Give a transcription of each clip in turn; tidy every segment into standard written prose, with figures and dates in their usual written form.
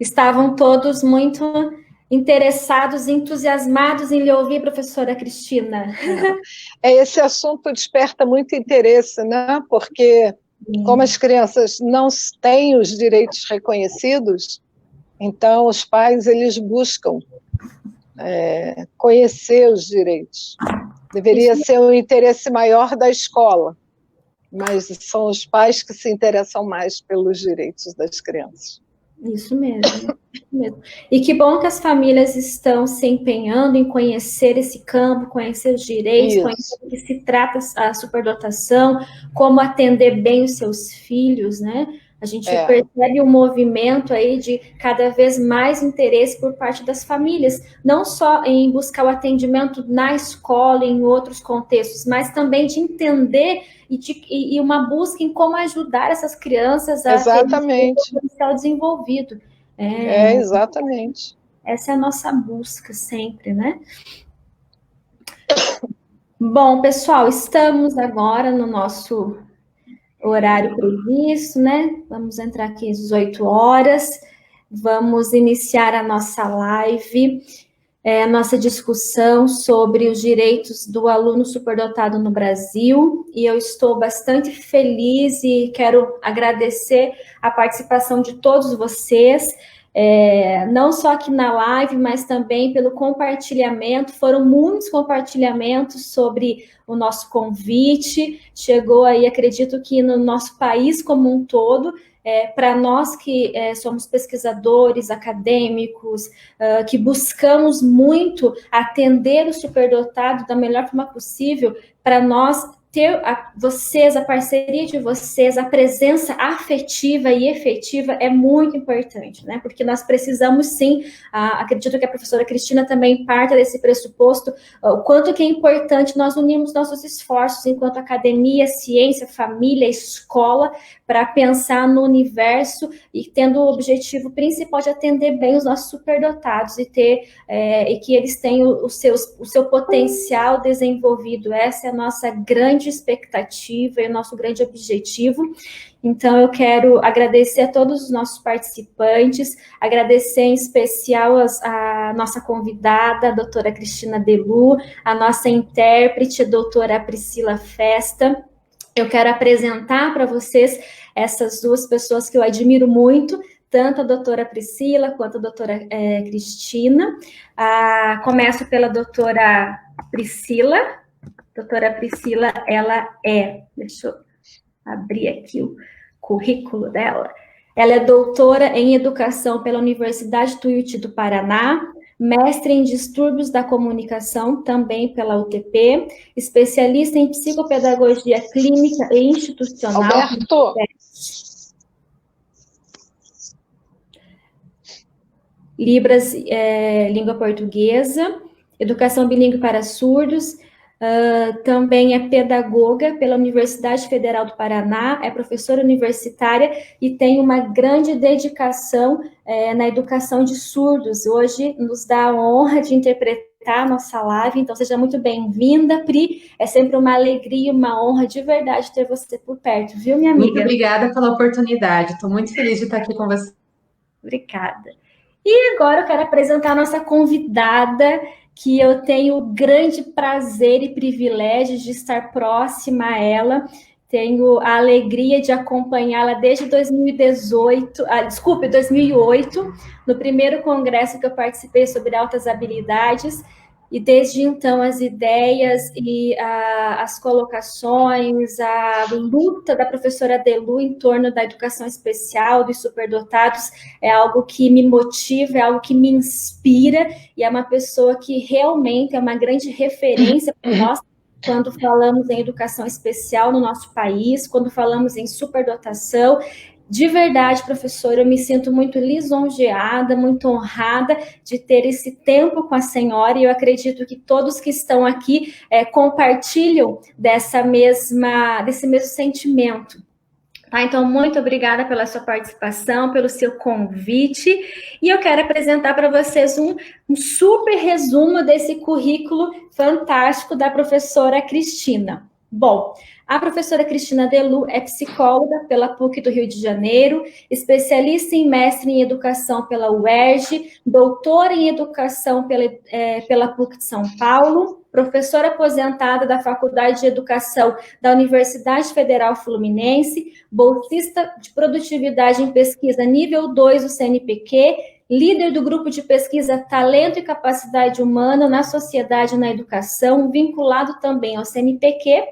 estavam todos muito interessados, entusiasmados em lhe ouvir, professora Cristina. Esse assunto desperta muito interesse, né? Porque como as crianças não têm os direitos reconhecidos, então os pais eles buscam conhecer os direitos. Deveria ser um interesse maior da escola, mas são os pais que se interessam mais pelos direitos das crianças. Isso mesmo. E que bom que as famílias estão se empenhando em conhecer esse campo, conhecer os direitos, conhecer o que se trata a superdotação, como atender bem os seus filhos, né? A gente percebe um movimento aí de cada vez mais interesse por parte das famílias, não só em buscar o atendimento na escola, em outros contextos, mas também de entender e uma busca em como ajudar essas crianças a terem o potencial desenvolvido. Exatamente. Essa é a nossa busca sempre, né? Bom, pessoal, estamos agora no nosso horário previsto, né? Vamos entrar aqui às 18 horas. Vamos iniciar a nossa live, a nossa discussão sobre os direitos do aluno superdotado no Brasil. E eu estou bastante feliz e quero agradecer a participação de todos vocês. Não só aqui na live, mas também pelo compartilhamento. Foram muitos compartilhamentos sobre o nosso convite. Chegou aí, acredito que no nosso país como um todo, para nós que somos pesquisadores, acadêmicos, que buscamos muito atender o superdotado da melhor forma possível, para nós ter vocês, a parceria de vocês, a presença afetiva e efetiva é muito importante, né? Porque nós precisamos sim, acredito que a professora Cristina também parte desse pressuposto, o quanto que é importante nós unirmos nossos esforços enquanto academia, ciência, família, escola, para pensar no universo e tendo o objetivo principal de atender bem os nossos superdotados e que eles tenham o seu potencial desenvolvido. Essa é a nossa grande expectativa e o nosso grande objetivo. Então, eu quero agradecer a todos os nossos participantes, agradecer em especial a nossa convidada, a doutora Cristina Delu, a nossa intérprete, a doutora Priscila Festa. Eu quero apresentar para vocês essas duas pessoas que eu admiro muito, tanto a doutora Priscila quanto a doutora Cristina. Começo pela doutora Priscila. Doutora Priscila, deixa eu abrir aqui o currículo dela. Ela é doutora em Educação pela Universidade Tuiuti do Paraná, mestre em Distúrbios da Comunicação, também pela UTP, especialista em Psicopedagogia Clínica e Institucional. Alberto! Libras, língua portuguesa, Educação bilíngue para surdos, também é pedagoga pela Universidade Federal do Paraná, é professora universitária e tem uma grande dedicação na educação de surdos. Hoje nos dá a honra de interpretar a nossa live, então seja muito bem-vinda, Pri. É sempre uma alegria, uma honra de verdade ter você por perto, viu, minha amiga? Muito obrigada pela oportunidade, estou muito feliz de estar aqui com você. Obrigada. E agora eu quero apresentar a nossa convidada, que eu tenho o grande prazer e privilégio de estar próxima a ela. Tenho a alegria de acompanhá-la desde 2008, no primeiro congresso que eu participei sobre altas habilidades. E desde então as ideias e as colocações, a luta da professora Delu em torno da educação especial, dos superdotados, é algo que me motiva, é algo que me inspira, e é uma pessoa que realmente é uma grande referência para nós quando falamos em educação especial no nosso país, quando falamos em superdotação. De verdade, professora, eu me sinto muito lisonjeada, muito honrada de ter esse tempo com a senhora, e eu acredito que todos que estão aqui compartilham desse mesmo sentimento. Tá, então, muito obrigada pela sua participação, pelo seu convite, e eu quero apresentar para vocês um super resumo desse currículo fantástico da professora Cristina. Bom, a professora Cristina Delu é psicóloga pela PUC do Rio de Janeiro, especialista em mestre em educação pela UERJ, doutora em educação pela PUC de São Paulo, professora aposentada da Faculdade de Educação da Universidade Federal Fluminense, bolsista de produtividade em pesquisa nível 2 do CNPq, líder do grupo de pesquisa Talento e Capacidade Humana na Sociedade e na Educação, vinculado também ao CNPq,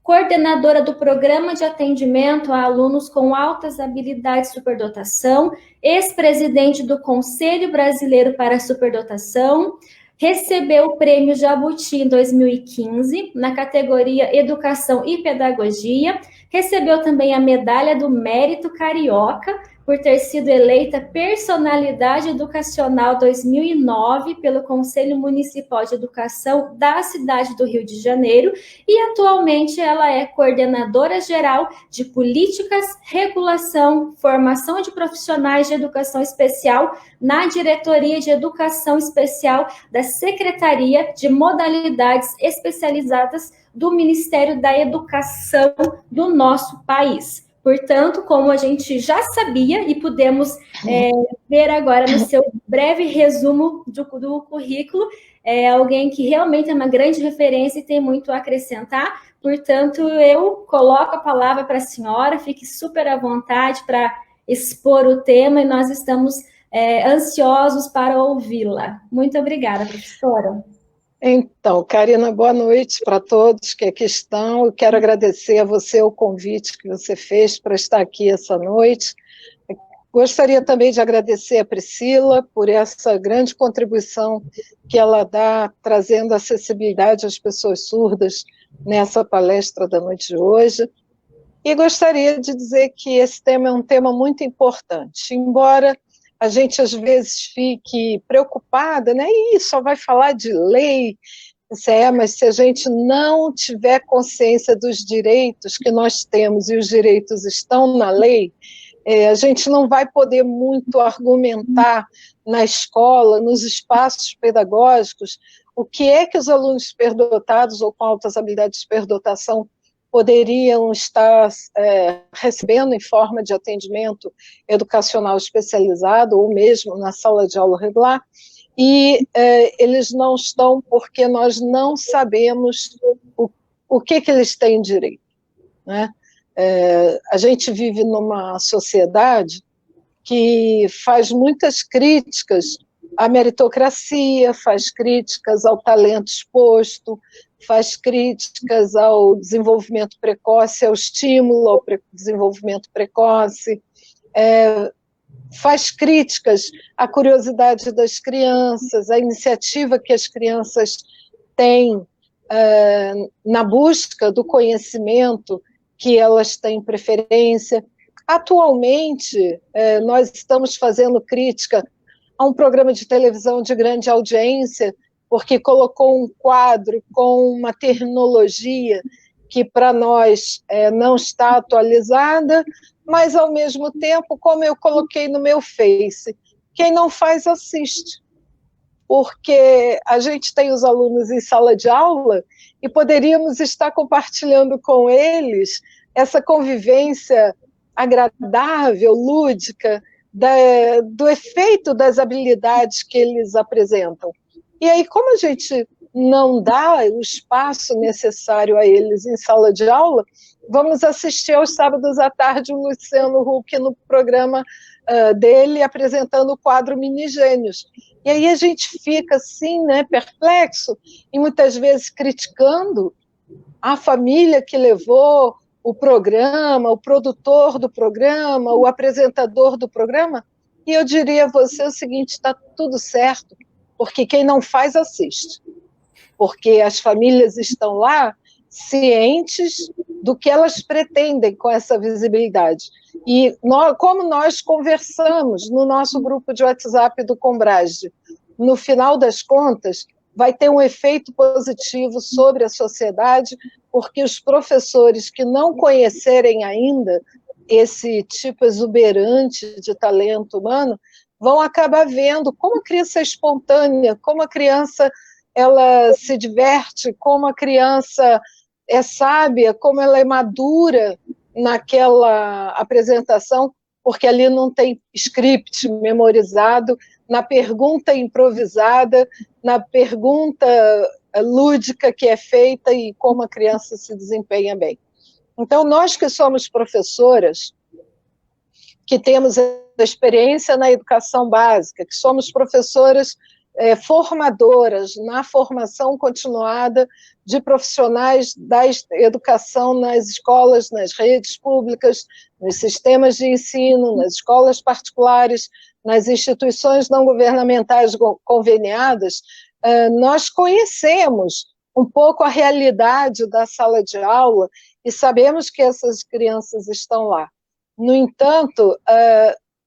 coordenadora do Programa de Atendimento a Alunos com Altas Habilidades de Superdotação, ex-presidente do Conselho Brasileiro para a Superdotação, recebeu o Prêmio Jabuti em 2015, na categoria Educação e Pedagogia, recebeu também a Medalha do Mérito Carioca, por ter sido eleita Personalidade Educacional 2009 pelo Conselho Municipal de Educação da cidade do Rio de Janeiro e atualmente ela é coordenadora geral de Políticas, Regulação, Formação de Profissionais de Educação Especial na Diretoria de Educação Especial da Secretaria de Modalidades Especializadas do Ministério da Educação do nosso país. Portanto, como a gente já sabia e pudemos ver agora no seu breve resumo do currículo, é alguém que realmente é uma grande referência e tem muito a acrescentar. Portanto, eu coloco a palavra para a senhora, fique super à vontade para expor o tema e nós estamos ansiosos para ouvi-la. Muito obrigada, professora. Então, Karina, boa noite para todos que aqui estão. Eu quero agradecer a você o convite que você fez para estar aqui essa noite. Gostaria também de agradecer a Priscila por essa grande contribuição que ela dá, trazendo acessibilidade às pessoas surdas nessa palestra da noite de hoje. E gostaria de dizer que esse tema é um tema muito importante, embora a gente às vezes fique preocupada, né? Ih, só vai falar de lei, mas se a gente não tiver consciência dos direitos que nós temos e os direitos estão na lei, a gente não vai poder muito argumentar na escola, nos espaços pedagógicos, o que é que os alunos superdotados ou com altas habilidades de superdotação poderiam estar recebendo em forma de atendimento educacional especializado, ou mesmo na sala de aula regular, e eles não estão porque nós não sabemos o que eles têm direito, né? A gente vive numa sociedade que faz muitas críticas à meritocracia, faz críticas ao talento exposto, faz críticas ao desenvolvimento precoce, ao estímulo ao desenvolvimento precoce, faz críticas à curiosidade das crianças, à iniciativa que as crianças têm na busca do conhecimento que elas têm preferência. Atualmente, nós estamos fazendo crítica a um programa de televisão de grande audiência, porque colocou um quadro com uma terminologia que para nós não está atualizada, mas ao mesmo tempo, como eu coloquei no meu Face, quem não faz assiste, porque a gente tem os alunos em sala de aula e poderíamos estar compartilhando com eles essa convivência agradável, lúdica, do efeito das habilidades que eles apresentam. E aí, como a gente não dá o espaço necessário a eles em sala de aula, vamos assistir aos sábados à tarde o Luciano Huck no programa dele, apresentando o quadro Minigênios. E aí a gente fica assim, né, perplexo, e muitas vezes criticando a família que levou o programa, o produtor do programa, o apresentador do programa, e eu diria a você o seguinte: está tudo certo, porque quem não faz, assiste. Porque as famílias estão lá cientes do que elas pretendem com essa visibilidade. E como nós conversamos no nosso grupo de WhatsApp do Combrage, no final das contas, vai ter um efeito positivo sobre a sociedade, porque os professores que não conhecerem ainda esse tipo exuberante de talento humano vão acabar vendo como a criança é espontânea, como a criança ela se diverte, como a criança é sábia, como ela é madura naquela apresentação, porque ali não tem script memorizado, na pergunta improvisada, na pergunta lúdica que é feita e como a criança se desempenha bem. Então, nós que somos professoras, que temos a experiência na educação básica, que somos professoras formadoras na formação continuada de profissionais da educação nas escolas, nas redes públicas, nos sistemas de ensino, nas escolas particulares, nas instituições não governamentais conveniadas, nós conhecemos um pouco a realidade da sala de aula e sabemos que essas crianças estão lá. No entanto,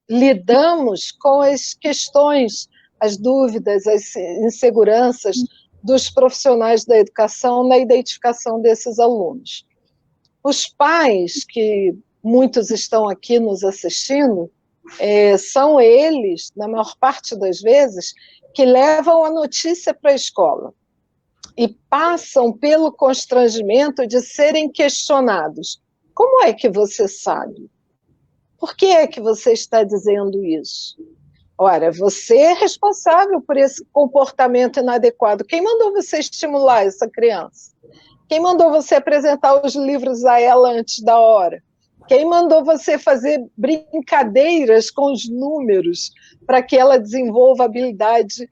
lidamos com as questões, as dúvidas, as inseguranças dos profissionais da educação na identificação desses alunos. Os pais, que muitos estão aqui nos assistindo, são eles, na maior parte das vezes, que levam a notícia para a escola e passam pelo constrangimento de serem questionados. Como é que você sabe? Por que é que você está dizendo isso? Ora, você é responsável por esse comportamento inadequado. Quem mandou você estimular essa criança? Quem mandou você apresentar os livros a ela antes da hora? Quem mandou você fazer brincadeiras com os números para que ela desenvolva habilidade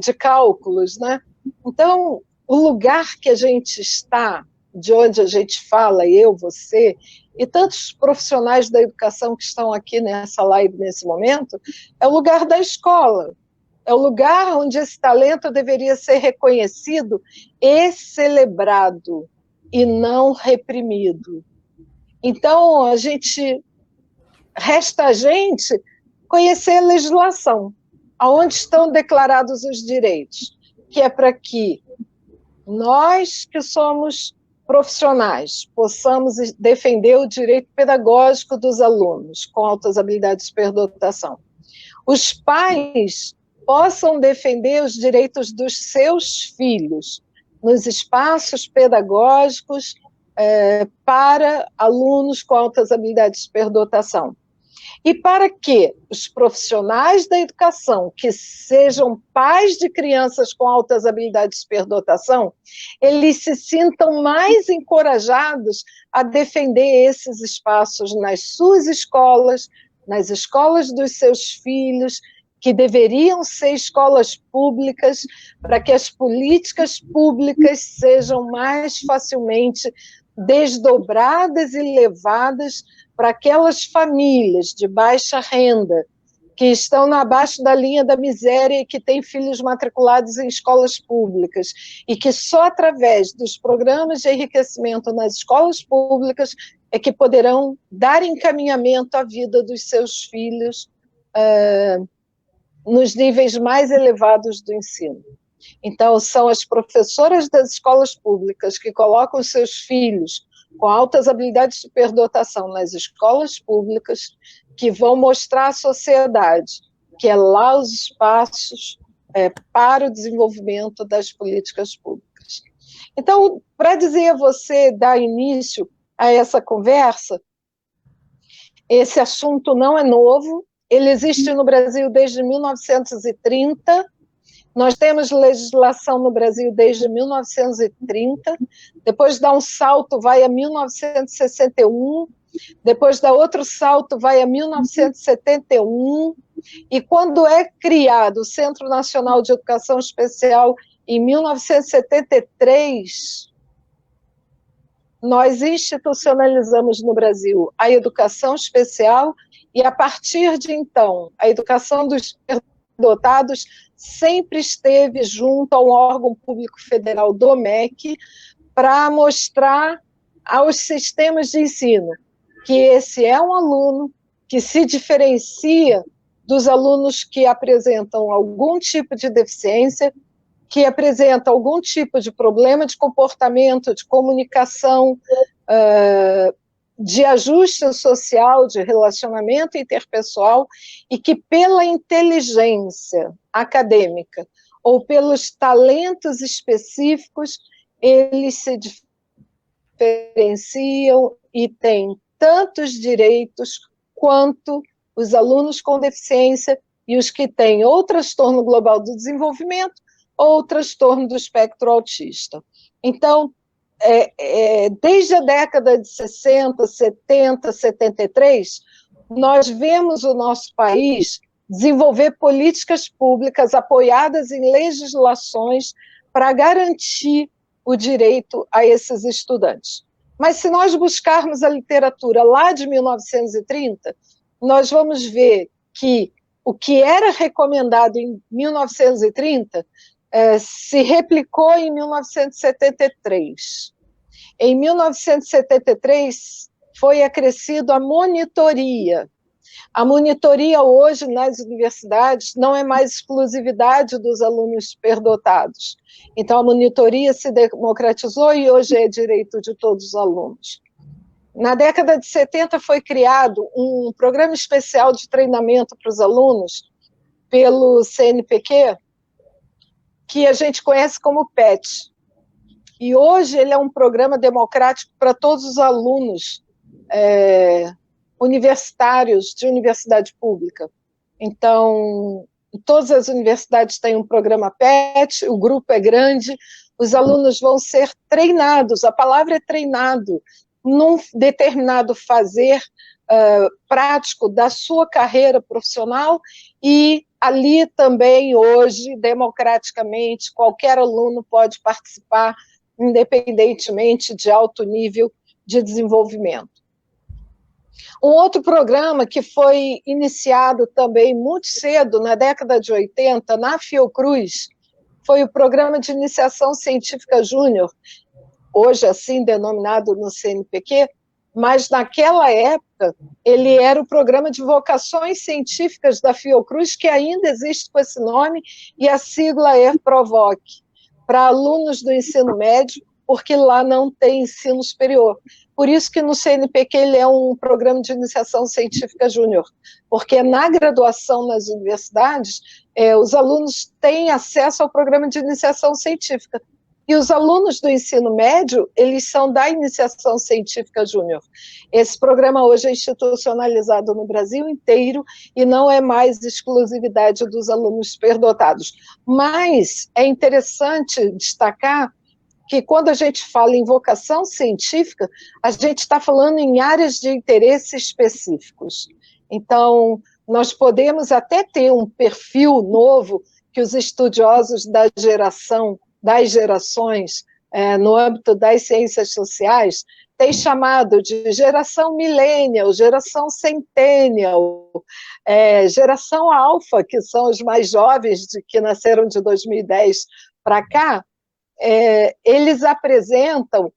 de cálculos, né? Então, o lugar que a gente está, de onde a gente fala, eu, você, e tantos profissionais da educação que estão aqui nessa live nesse momento, é o lugar da escola, é o lugar onde esse talento deveria ser reconhecido e celebrado, e não reprimido. Então, resta a gente conhecer a legislação, aonde estão declarados os direitos, que é para que nós que somos profissionais possamos defender o direito pedagógico dos alunos com altas habilidades de superdotação. Os pais possam defender os direitos dos seus filhos nos espaços pedagógicos para alunos com altas habilidades de superdotação. E para que os profissionais da educação, que sejam pais de crianças com altas habilidades de superdotação, eles se sintam mais encorajados a defender esses espaços nas suas escolas, nas escolas dos seus filhos, que deveriam ser escolas públicas, para que as políticas públicas sejam mais facilmente desdobradas e levadas para aquelas famílias de baixa renda, que estão abaixo da linha da miséria e que têm filhos matriculados em escolas públicas, e que só através dos programas de enriquecimento nas escolas públicas é que poderão dar encaminhamento à vida dos seus filhos nos níveis mais elevados do ensino. Então, são as professoras das escolas públicas que colocam os seus filhos com altas habilidades de superdotação nas escolas públicas que vão mostrar à sociedade que é lá os espaços para o desenvolvimento das políticas públicas. Então, para dizer a você, dar início a essa conversa, esse assunto não é novo, ele existe no Brasil desde 1930, nós temos legislação no Brasil desde 1930, depois dá um salto, vai a 1961, depois dá outro salto, vai a 1971, e quando é criado o Centro Nacional de Educação Especial, em 1973, nós institucionalizamos no Brasil a educação especial, e a partir de então, a educação dos superdotados sempre esteve junto ao órgão público federal do MEC para mostrar aos sistemas de ensino que esse é um aluno que se diferencia dos alunos que apresentam algum tipo de deficiência, que apresentam algum tipo de problema de comportamento, de comunicação, de ajuste social, de relacionamento interpessoal, e que pela inteligência acadêmica ou pelos talentos específicos, eles se diferenciam e têm tantos direitos quanto os alunos com deficiência e os que têm ou transtorno global do desenvolvimento ou transtorno do espectro autista. Então, desde a década de 60, 70, 73, nós vemos o nosso país desenvolver políticas públicas apoiadas em legislações para garantir o direito a esses estudantes. Mas se nós buscarmos a literatura lá de 1930, nós vamos ver que o que era recomendado em 1930 se replicou em 1973. Em 1973, foi acrescido a monitoria. A monitoria hoje nas universidades não é mais exclusividade dos alunos superdotados. Então, a monitoria se democratizou e hoje é direito de todos os alunos. Na década de 70 foi criado um programa especial de treinamento para os alunos pelo CNPq, que a gente conhece como PET. E hoje ele é um programa democrático para todos os alunos universitários de universidade pública. Então, todas as universidades têm um programa PET, o grupo é grande, os alunos vão ser treinados, a palavra é treinado, num determinado fazer prático da sua carreira profissional, e ali também, hoje, democraticamente, qualquer aluno pode participar, independentemente de alto nível de desenvolvimento. Um outro programa que foi iniciado também muito cedo, na década de 80, na Fiocruz, foi o Programa de Iniciação Científica Júnior, hoje assim denominado no CNPq, mas naquela época ele era o Programa de Vocações Científicas da Fiocruz, que ainda existe com esse nome, e a sigla é PROVOC, para alunos do ensino médio, porque lá não tem ensino superior. Por isso que no CNPq ele é um programa de iniciação científica júnior, porque na graduação nas universidades, os alunos têm acesso ao programa de iniciação científica, e os alunos do ensino médio, eles são da iniciação científica júnior. Esse programa hoje é institucionalizado no Brasil inteiro e não é mais exclusividade dos alunos superdotados. Mas é interessante destacar que quando a gente fala em vocação científica, a gente está falando em áreas de interesse específicos. Então, nós podemos até ter um perfil novo que os estudiosos das gerações, no âmbito das ciências sociais, têm chamado de geração millennial, geração centennial, geração alfa, que são os mais jovens, que nasceram de 2010 para cá. Eles apresentam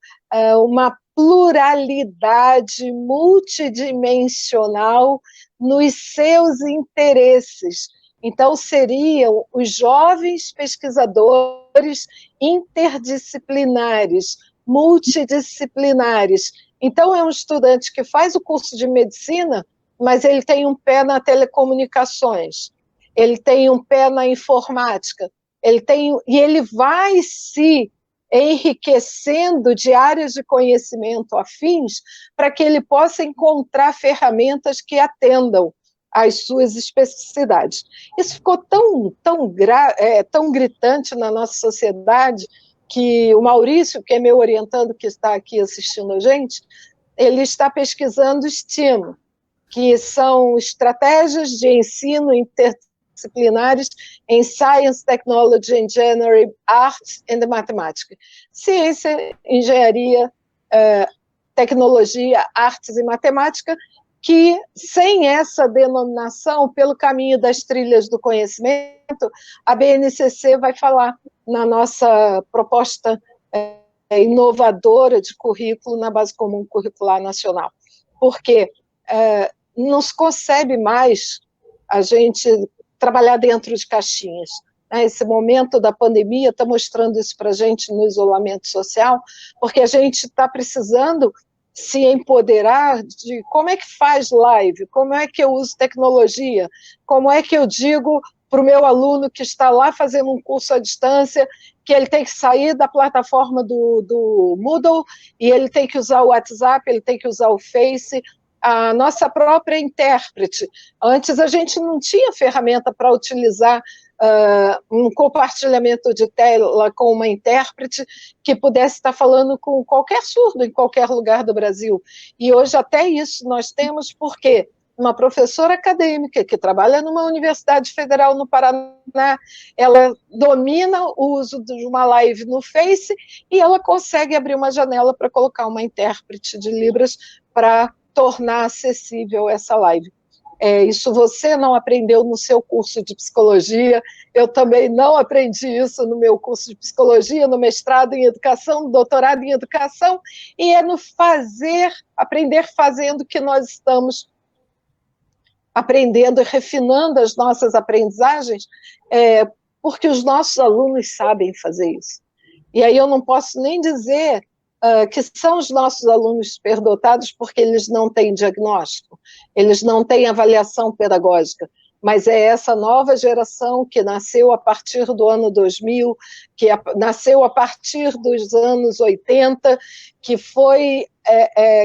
uma pluralidade multidimensional nos seus interesses. Então, seriam os jovens pesquisadores interdisciplinares, multidisciplinares. Então, é um estudante que faz o curso de medicina, mas ele tem um pé na telecomunicações, ele tem um pé na informática, e ele vai se enriquecendo de áreas de conhecimento afins para que ele possa encontrar ferramentas que atendam às suas especificidades. Isso ficou tão gritante na nossa sociedade que o Maurício, que é meu orientando, que está aqui assistindo a gente, ele está pesquisando STEAM, que são estratégias de ensino interdisciplinares em Science, Technology, Engineering, Arts and Mathematics. Ciência, engenharia, tecnologia, artes e matemática, que sem essa denominação, pelo caminho das trilhas do conhecimento, a BNCC vai falar na nossa proposta inovadora de currículo na Base Comum Curricular Nacional. Porque não se concebe mais a gente trabalhar dentro de caixinhas. Esse momento da pandemia está mostrando isso para a gente no isolamento social, porque a gente está precisando se empoderar de como é que faz live, como é que eu uso tecnologia, como é que eu digo para o meu aluno que está lá fazendo um curso à distância, que ele tem que sair da plataforma do Moodle, e ele tem que usar o WhatsApp, ele tem que usar o Face, a nossa própria intérprete. Antes a gente não tinha ferramenta para utilizar um compartilhamento de tela com uma intérprete que pudesse estar falando com qualquer surdo em qualquer lugar do Brasil. E hoje até isso nós temos, porque uma professora acadêmica que trabalha numa universidade federal no Paraná, ela domina o uso de uma live no Face e ela consegue abrir uma janela para colocar uma intérprete de Libras para tornar acessível essa live. Isso você não aprendeu no seu curso de psicologia, eu também não aprendi isso no meu curso de psicologia, no mestrado em educação, no doutorado em educação, e é no aprender fazendo que nós estamos aprendendo e refinando as nossas aprendizagens, porque os nossos alunos sabem fazer isso. E aí eu não posso nem dizer que são os nossos alunos superdotados porque eles não têm diagnóstico, eles não têm avaliação pedagógica, mas é essa nova geração que nasceu a partir do ano 2000, que nasceu a partir dos anos 80,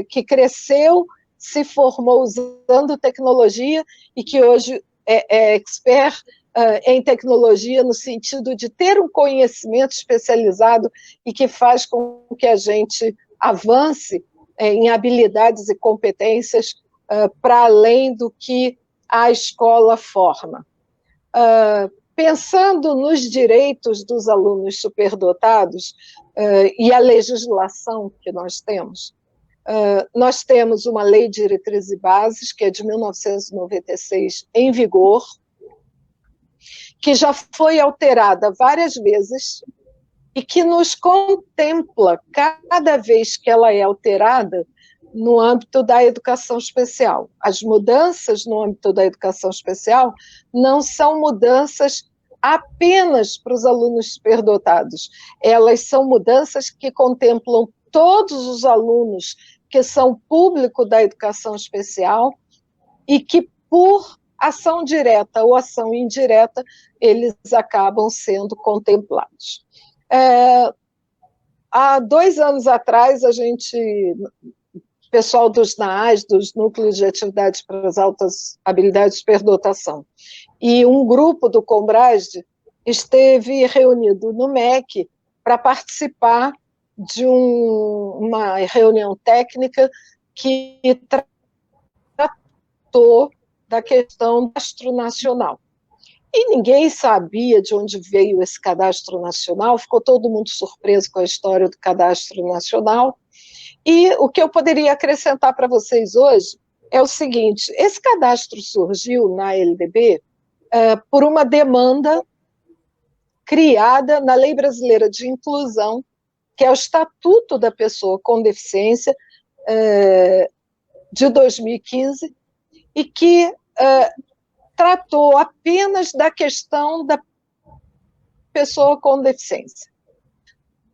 que cresceu, se formou usando tecnologia e que hoje é expert em tecnologia no sentido de ter um conhecimento especializado e que faz com que a gente avance em habilidades e competências para além do que a escola forma. Pensando nos direitos dos alunos superdotados e a legislação que nós temos uma lei de diretrizes e bases, que é de 1996, em vigor, que já foi alterada várias vezes e que nos contempla cada vez que ela é alterada no âmbito da educação especial. As mudanças no âmbito da educação especial não são mudanças apenas para os alunos superdotados, elas são mudanças que contemplam todos os alunos que são público da educação especial e que, por ação direta ou ação indireta, eles acabam sendo contemplados. Há 2 anos atrás, pessoal dos NAAs, dos Núcleos de Atividades para as Altas Habilidades de Superdotação, e um grupo do Combrasde esteve reunido no MEC para participar de uma reunião técnica que tratou da questão do cadastro nacional. E ninguém sabia de onde veio esse cadastro nacional, ficou todo mundo surpreso com a história do cadastro nacional. E o que eu poderia acrescentar para vocês hoje é o seguinte: esse cadastro surgiu na LDB por uma demanda criada na Lei Brasileira de Inclusão, que é o Estatuto da Pessoa com Deficiência, de 2015, e que tratou apenas da questão da pessoa com deficiência.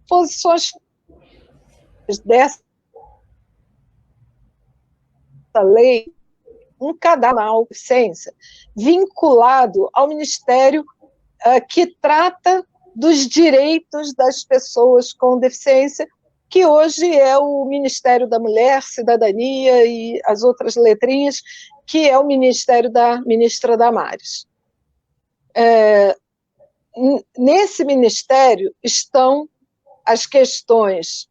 Posições dessa lei, um cadastro de deficiência vinculado ao Ministério que trata dos direitos das pessoas com deficiência, que hoje é o Ministério da Mulher, Cidadania e as outras letrinhas, que é o Ministério da ministra Damares. Nesse ministério estão as questões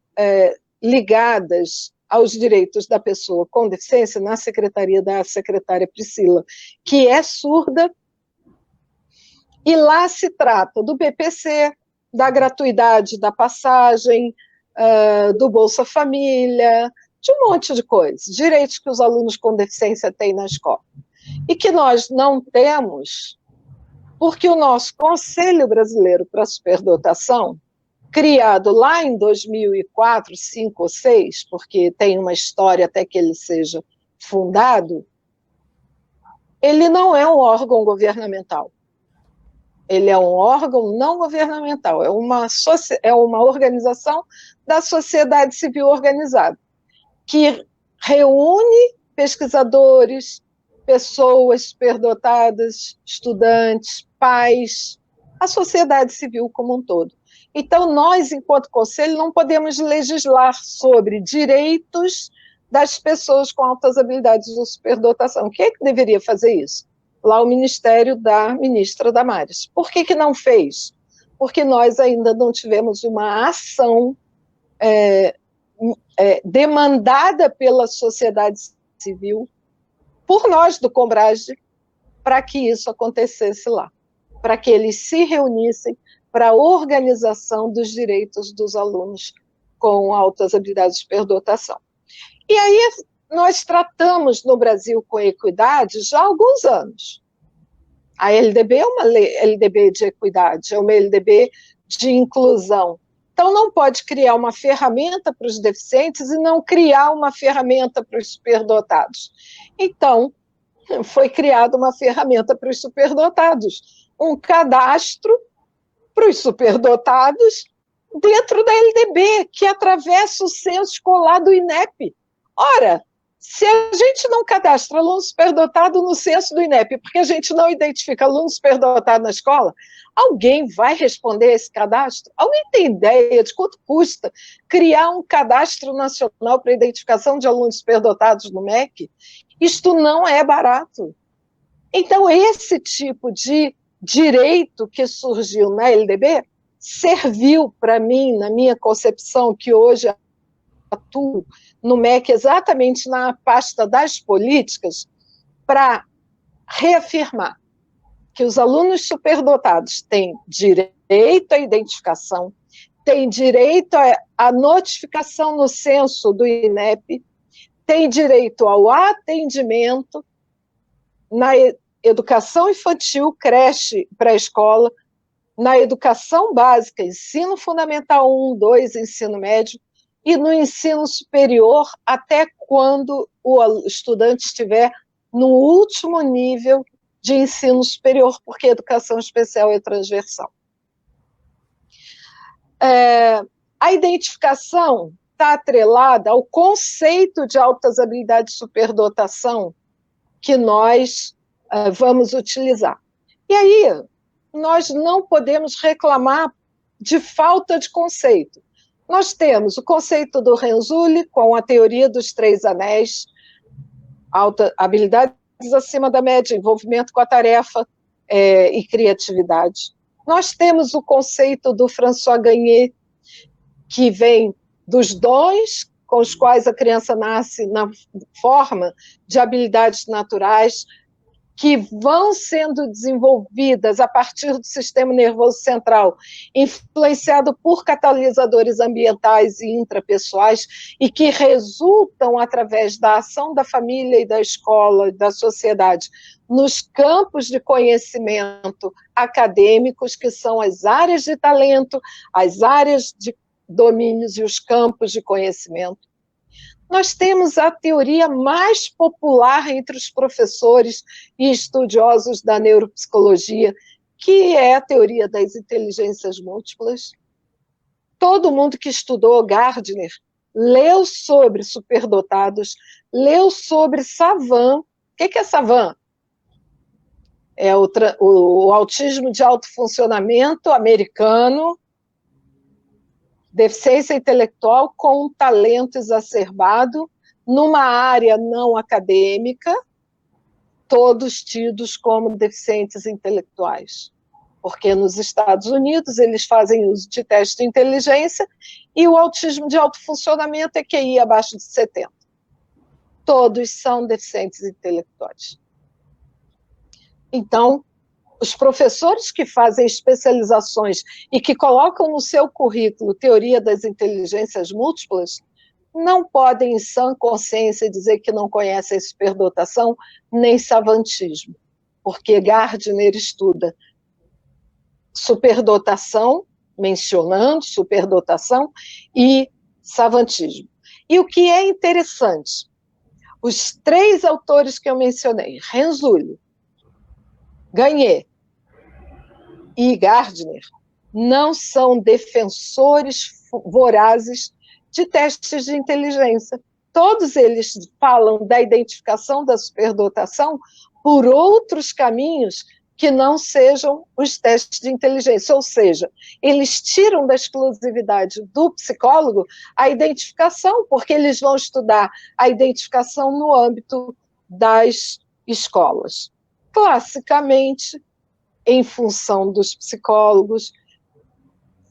ligadas aos direitos da pessoa com deficiência na secretaria da secretária Priscila, que é surda, e lá se trata do BPC, da gratuidade da passagem, do Bolsa Família, de um monte de coisas, direitos que os alunos com deficiência têm na escola. E que nós não temos, porque o nosso Conselho Brasileiro para a Superdotação, criado lá em 2004, 2005 ou 2006, porque tem uma história até que ele seja fundado, ele não é um órgão governamental. Ele é um órgão não governamental, é uma organização da sociedade civil organizada, que reúne pesquisadores, pessoas superdotadas, estudantes, pais, a sociedade civil como um todo. Então, nós, enquanto conselho, não podemos legislar sobre direitos das pessoas com altas habilidades ou superdotação. Quem é que deveria fazer isso? Lá o ministério da ministra Damares. Por que não fez? Porque nós ainda não tivemos uma ação demandada pela sociedade civil, por nós do Combrage, para que isso acontecesse lá, para que eles se reunissem para a organização dos direitos dos alunos com altas habilidades de superdotação. E aí nós tratamos no Brasil com equidade já há alguns anos. A LDB é uma LDB de equidade, é uma LDB de inclusão. Então, não pode criar uma ferramenta para os deficientes e não criar uma ferramenta para os superdotados. Então, foi criada uma ferramenta para os superdotados, um cadastro para os superdotados dentro da LDB, que atravessa o censo escolar do INEP. Ora, se a gente não cadastra aluno superdotado no censo do INEP, porque a gente não identifica aluno superdotado na escola, alguém vai responder a esse cadastro? Alguém tem ideia de quanto custa criar um cadastro nacional para identificação de alunos superdotados no MEC? Isto não é barato. Então, esse tipo de direito que surgiu na LDB serviu para mim, na minha concepção, que hoje atuo no MEC exatamente na pasta das políticas, para reafirmar que os alunos superdotados têm direito à identificação, têm direito à notificação no censo do INEP, têm direito ao atendimento na educação infantil, creche, pré-escola, na educação básica, ensino fundamental 1, 2, ensino médio, e no ensino superior até quando o estudante estiver no último nível de ensino superior, porque educação especial é transversal. A identificação está atrelada ao conceito de altas habilidades de superdotação que nós vamos utilizar. E aí, nós não podemos reclamar de falta de conceito. Nós temos o conceito do Renzulli, com a teoria dos 3 anéis, habilidades acima da média, envolvimento com a tarefa e criatividade. Nós temos o conceito do François Gagné, que vem dos dons com os quais a criança nasce na forma de habilidades naturais, que vão sendo desenvolvidas a partir do sistema nervoso central, influenciado por catalisadores ambientais e intrapessoais, e que resultam, através da ação da família e da escola, da sociedade, nos campos de conhecimento acadêmicos, que são as áreas de talento, as áreas de domínios e os campos de conhecimento. Nós temos a teoria mais popular entre os professores e estudiosos da neuropsicologia, que é a teoria das inteligências múltiplas. Todo mundo que estudou Gardner leu sobre superdotados, leu sobre Savan. O que é Savan? É o autismo de alto funcionamento americano, deficiência intelectual com um talento exacerbado, numa área não acadêmica, todos tidos como deficientes intelectuais. Porque nos Estados Unidos eles fazem uso de teste de inteligência e o autismo de alto funcionamento é QI abaixo de 70. Todos são deficientes intelectuais. Então, os professores que fazem especializações e que colocam no seu currículo teoria das inteligências múltiplas não podem, em sã consciência, dizer que não conhecem superdotação nem savantismo, porque Gardner estuda superdotação, mencionando superdotação, e savantismo. E o que é interessante, os 3 autores que eu mencionei, Renzulli, Gagné e Gardner, não são defensores vorazes de testes de inteligência. Todos eles falam da identificação da superdotação por outros caminhos que não sejam os testes de inteligência, ou seja, eles tiram da exclusividade do psicólogo a identificação, porque eles vão estudar a identificação no âmbito das escolas. Classicamente, em função dos psicólogos,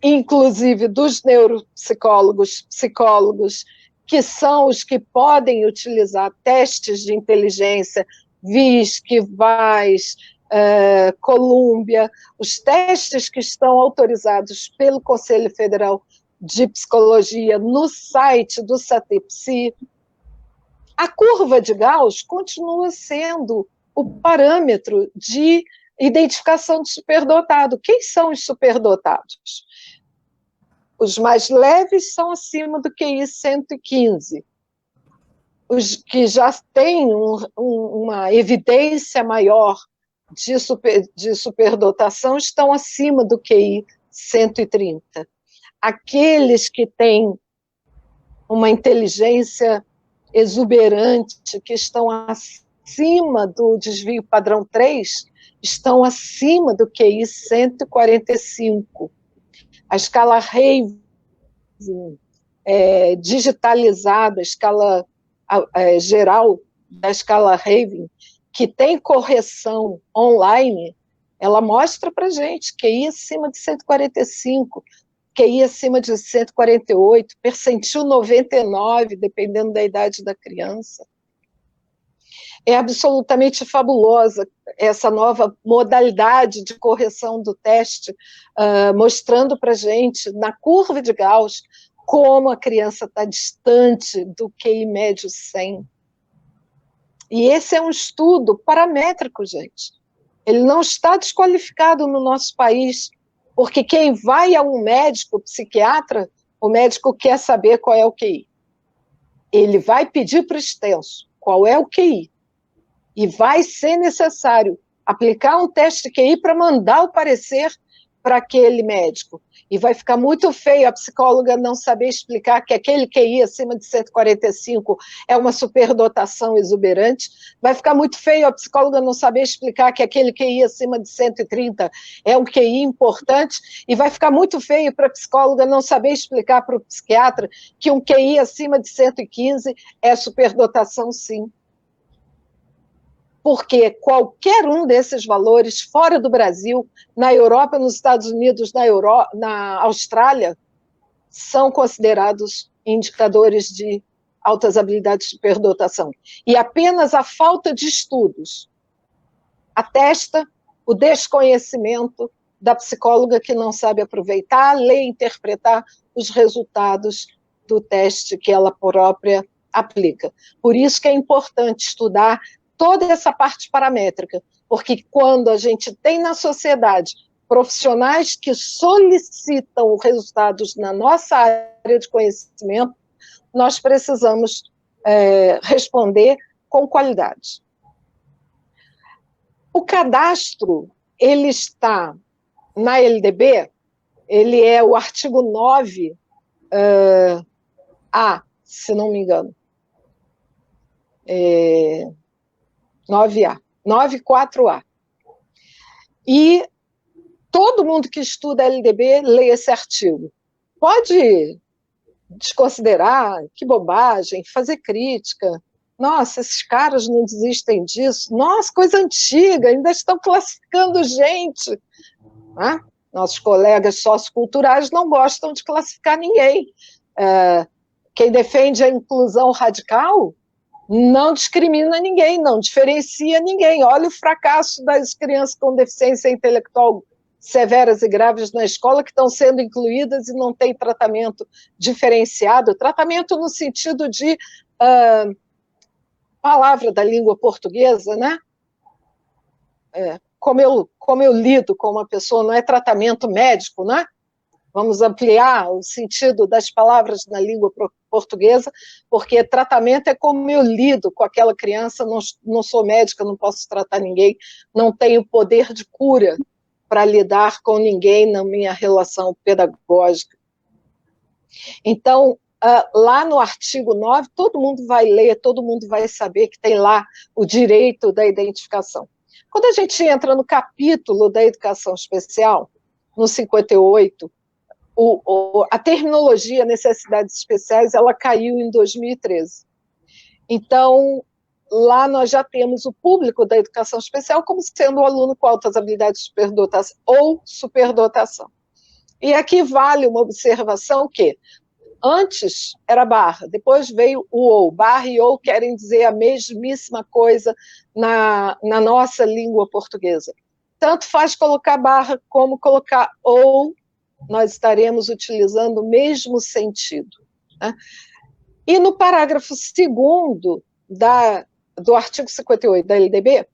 inclusive dos neuropsicólogos, psicólogos, que são os que podem utilizar testes de inteligência, VISC, VAIS, Columbia, os testes que estão autorizados pelo Conselho Federal de Psicologia no site do SATEPSI. A curva de Gauss continua sendo o parâmetro de identificação de superdotado. Quem são os superdotados? Os mais leves são acima do QI 115. Os que já têm uma evidência maior de superdotação estão acima do QI 130. Aqueles que têm uma inteligência exuberante, que estão acima do desvio padrão 3, estão acima do QI 145. A escala Raven, digitalizada, a escala geral da escala Raven, que tem correção online, ela mostra para a gente QI acima de 145, QI acima de 148, percentil 99, dependendo da idade da criança. É absolutamente fabulosa essa nova modalidade de correção do teste, mostrando para a gente, na curva de Gauss, como a criança está distante do QI médio 100. E esse é um estudo paramétrico, gente. Ele não está desqualificado no nosso país, porque quem vai a um médico psiquiatra, o médico quer saber qual é o QI. Ele vai pedir para o extenso qual é o QI. E vai ser necessário aplicar um teste de QI para mandar o parecer para aquele médico. E vai ficar muito feio a psicóloga não saber explicar que aquele QI acima de 145 é uma superdotação exuberante. Vai ficar muito feio a psicóloga não saber explicar que aquele QI acima de 130 é um QI importante. E vai ficar muito feio para a psicóloga não saber explicar para o psiquiatra que um QI acima de 115 é superdotação, sim. Porque qualquer um desses valores, fora do Brasil, na Europa, nos Estados Unidos, na Austrália, são considerados indicadores de altas habilidades de superdotação. E apenas a falta de estudos atesta o desconhecimento da psicóloga que não sabe aproveitar, ler e interpretar os resultados do teste que ela própria aplica. Por isso que é importante estudar toda essa parte paramétrica, porque quando a gente tem na sociedade profissionais que solicitam resultados na nossa área de conhecimento, nós precisamos responder com qualidade. O cadastro, ele está na LDB, ele é o artigo 9A, se não me engano. 9A, 94A. E todo mundo que estuda LDB lê esse artigo. Pode desconsiderar, que bobagem, fazer crítica. Nossa, esses caras não desistem disso. Nossa, coisa antiga, ainda estão classificando gente. Né? Nossos colegas socioculturais não gostam de classificar ninguém. Quem defende a inclusão radical não discrimina ninguém, não diferencia ninguém. Olha o fracasso das crianças com deficiência intelectual severas e graves na escola que estão sendo incluídas e não tem tratamento diferenciado. Tratamento no sentido de palavra da língua portuguesa, né? Como eu lido com uma pessoa, não é tratamento médico, né? Vamos ampliar o sentido das palavras na língua portuguesa, porque tratamento é como eu lido com aquela criança, não sou médica, não posso tratar ninguém, não tenho poder de cura para lidar com ninguém na minha relação pedagógica. Então, lá no artigo 9, todo mundo vai ler, todo mundo vai saber que tem lá o direito da identificação. Quando a gente entra no capítulo da educação especial, no 58, a terminologia necessidades especiais, ela caiu em 2013. Então, lá nós já temos o público da educação especial como sendo o aluno com altas habilidades de superdotação ou superdotação. E aqui vale uma observação que antes era barra, depois veio o ou. Barra e ou querem dizer a mesmíssima coisa na nossa língua portuguesa. Tanto faz colocar barra como colocar ou, nós estaremos utilizando o mesmo sentido. Né? E no parágrafo 2º do artigo 58 da LDB,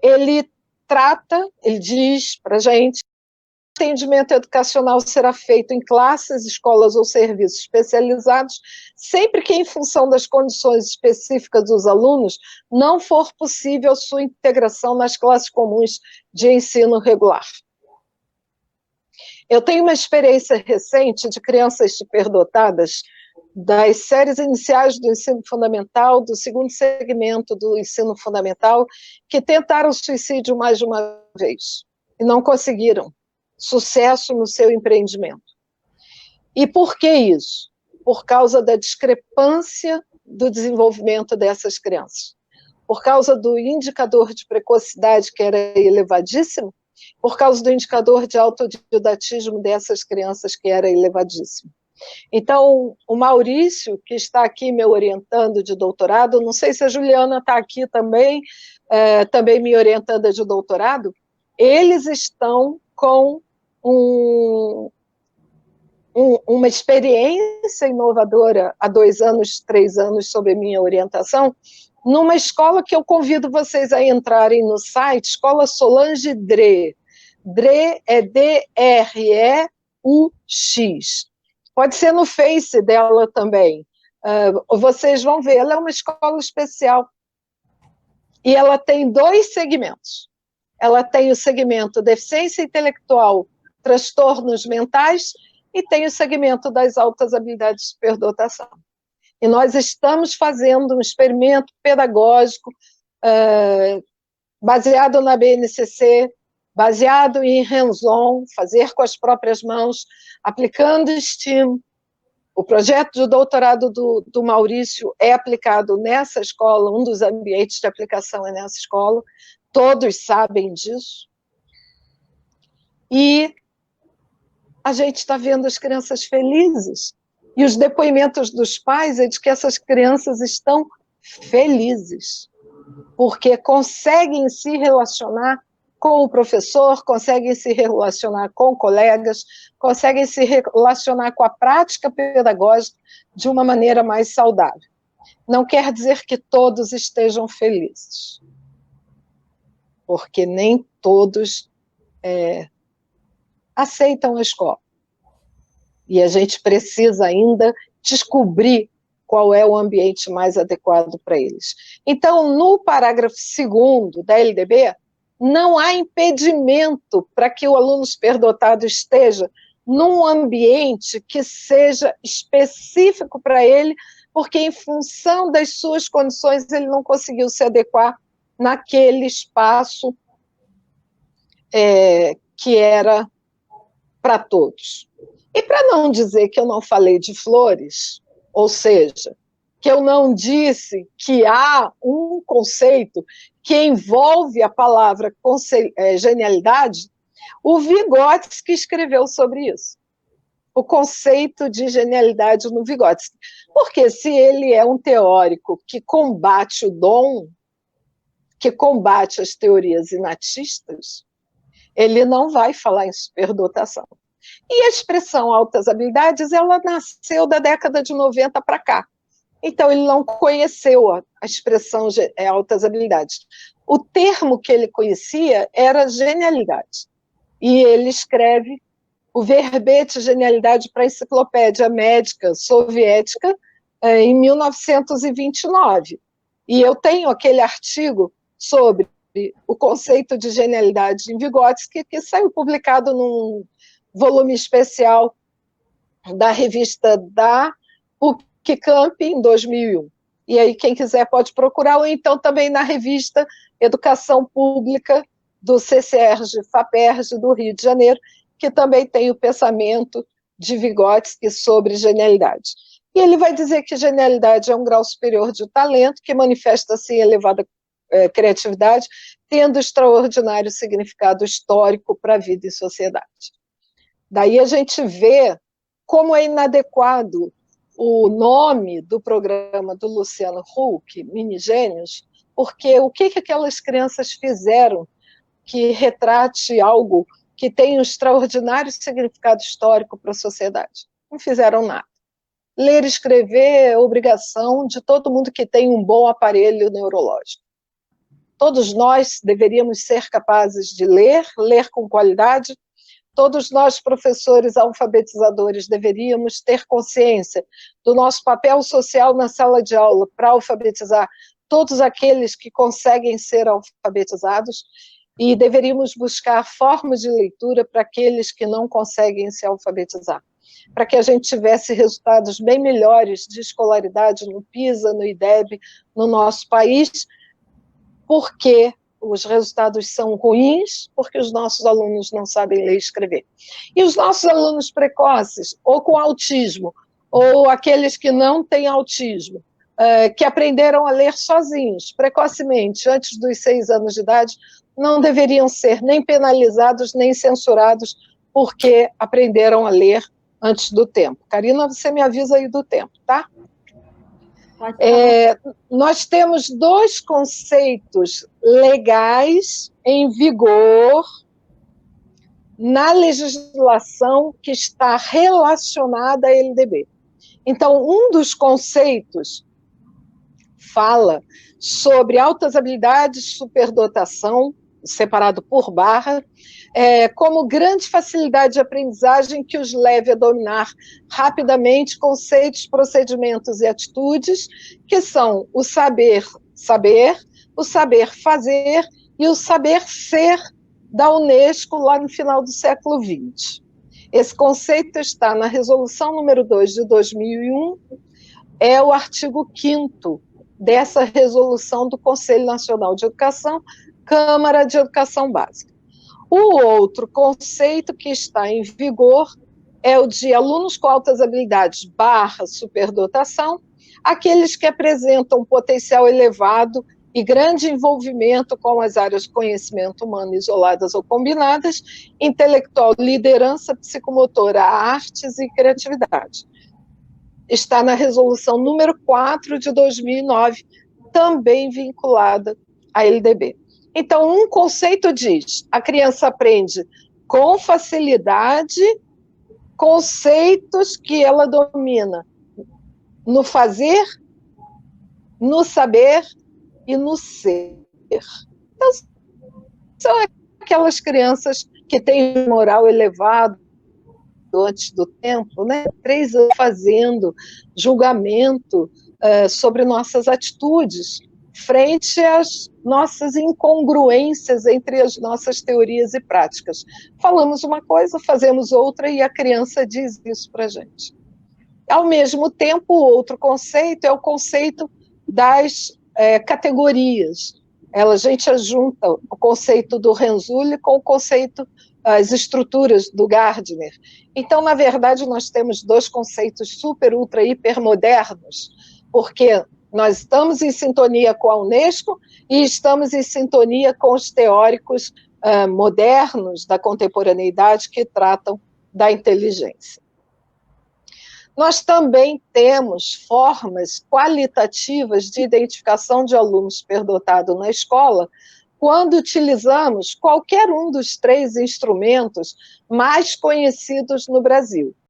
ele diz para a gente que o atendimento educacional será feito em classes, escolas ou serviços especializados, sempre que, em função das condições específicas dos alunos, não for possível sua integração nas classes comuns de ensino regular. Eu tenho uma experiência recente de crianças superdotadas das séries iniciais do ensino fundamental, do 2º segmento do ensino fundamental, que tentaram suicídio mais de uma vez e não conseguiram sucesso no seu empreendimento. E por que isso? Por causa da discrepância do desenvolvimento dessas crianças. Por causa do indicador de precocidade, que era elevadíssimo, por causa do indicador de autodidatismo dessas crianças, que era elevadíssimo. Então, o Maurício, que está aqui me orientando de doutorado, não sei se a Juliana está aqui também, também me orientando de doutorado, eles estão com uma experiência inovadora há 2 anos, 3 anos, sob a minha orientação, numa escola que eu convido vocês a entrarem no site, Escola Solange Dreux. Dreux é D-R-E-U-X. Pode ser no Face dela também. Vocês vão ver, ela é uma escola especial. E ela tem 2 segmentos. Ela tem o segmento deficiência intelectual, transtornos mentais, e tem o segmento das altas habilidades de superdotação. E nós estamos fazendo um experimento pedagógico baseado na BNCC, baseado em hands-on, fazer com as próprias mãos, aplicando STEAM. O projeto de doutorado do Maurício é aplicado nessa escola, um dos ambientes de aplicação é nessa escola, todos sabem disso. E a gente está vendo as crianças felizes. E os depoimentos dos pais é de que essas crianças estão felizes, porque conseguem se relacionar com o professor, conseguem se relacionar com colegas, conseguem se relacionar com a prática pedagógica de uma maneira mais saudável. Não quer dizer que todos estejam felizes, porque nem todos aceitam a escola. E a gente precisa ainda descobrir qual é o ambiente mais adequado para eles. Então, no parágrafo 2º da LDB, não há impedimento para que o aluno superdotado esteja num ambiente que seja específico para ele, porque em função das suas condições ele não conseguiu se adequar naquele espaço que era para todos. E para não dizer que eu não falei de flores, ou seja, que eu não disse que há um conceito que envolve a palavra genialidade, o Vygotsky escreveu sobre isso. O conceito de genialidade no Vygotsky. Porque se ele é um teórico que combate o dom, que combate as teorias inatistas, ele não vai falar em superdotação. E a expressão altas habilidades, ela nasceu da década de 90 para cá. Então, ele não conheceu a expressão altas habilidades. O termo que ele conhecia era genialidade. E ele escreve o verbete genialidade para a enciclopédia médica soviética em 1929. E eu tenho aquele artigo sobre o conceito de genialidade em Vygotsky, que saiu publicado num volume especial da revista da PUC-Camp em 2001. E aí quem quiser pode procurar, ou então também na revista Educação Pública, do CCERJ, FAPERJ, do Rio de Janeiro, que também tem o pensamento de Vygotsky sobre genialidade. E ele vai dizer que genialidade é um grau superior de talento, que manifesta-se em elevada criatividade, tendo extraordinário significado histórico para a vida e sociedade. Daí a gente vê como é inadequado o nome do programa do Luciano Huck, Mini Gênios, porque o que aquelas crianças fizeram que retrate algo que tem um extraordinário significado histórico para a sociedade? Não fizeram nada. Ler e escrever é obrigação de todo mundo que tem um bom aparelho neurológico. Todos nós deveríamos ser capazes de ler com qualidade. Todos nós, professores alfabetizadores, deveríamos ter consciência do nosso papel social na sala de aula para alfabetizar todos aqueles que conseguem ser alfabetizados, e deveríamos buscar formas de leitura para aqueles que não conseguem se alfabetizar, para que a gente tivesse resultados bem melhores de escolaridade no PISA, no IDEB, no nosso país, porque os resultados são ruins, porque os nossos alunos não sabem ler e escrever. E os nossos alunos precoces, ou com autismo, ou aqueles que não têm autismo, que aprenderam a ler sozinhos, precocemente, antes dos 6 anos de idade, não deveriam ser nem penalizados, nem censurados, porque aprenderam a ler antes do tempo. Karina, você me avisa aí do tempo, tá? Nós temos 2 conceitos legais em vigor na legislação que está relacionada à LDB. Então, um dos conceitos fala sobre altas habilidades, superdotação, separado por barra, como grande facilidade de aprendizagem que os leve a dominar rapidamente conceitos, procedimentos e atitudes, que são o saber saber, o saber fazer e o saber ser da Unesco lá no final do século XX. Esse conceito está na resolução número 2 de 2001, é o artigo 5º dessa resolução do Conselho Nacional de Educação, Câmara de Educação Básica. O outro conceito que está em vigor é o de alunos com altas habilidades / superdotação, aqueles que apresentam potencial elevado e grande envolvimento com as áreas de conhecimento humano isoladas ou combinadas, intelectual, liderança, psicomotora, artes e criatividade. Está na resolução número 4 de 2009, também vinculada à LDB. Então, um conceito diz: a criança aprende com facilidade conceitos que ela domina no fazer, no saber e no ser. Então, são aquelas crianças que têm moral elevado antes do tempo, né? 3 anos fazendo julgamento sobre nossas atitudes, frente às nossas incongruências entre as nossas teorias e práticas. Falamos uma coisa, fazemos outra, e a criança diz isso para a gente. Ao mesmo tempo, o outro conceito é o conceito das categorias. A gente junta o conceito do Renzulli com o conceito, as estruturas do Gardner. Então, na verdade, nós temos 2 conceitos super, ultra, hiper modernos, porque nós estamos em sintonia com a Unesco e estamos em sintonia com os teóricos modernos da contemporaneidade que tratam da inteligência. Nós também temos formas qualitativas de identificação de aluno superdotado na escola, quando utilizamos qualquer um dos 3 instrumentos mais conhecidos no Brasil.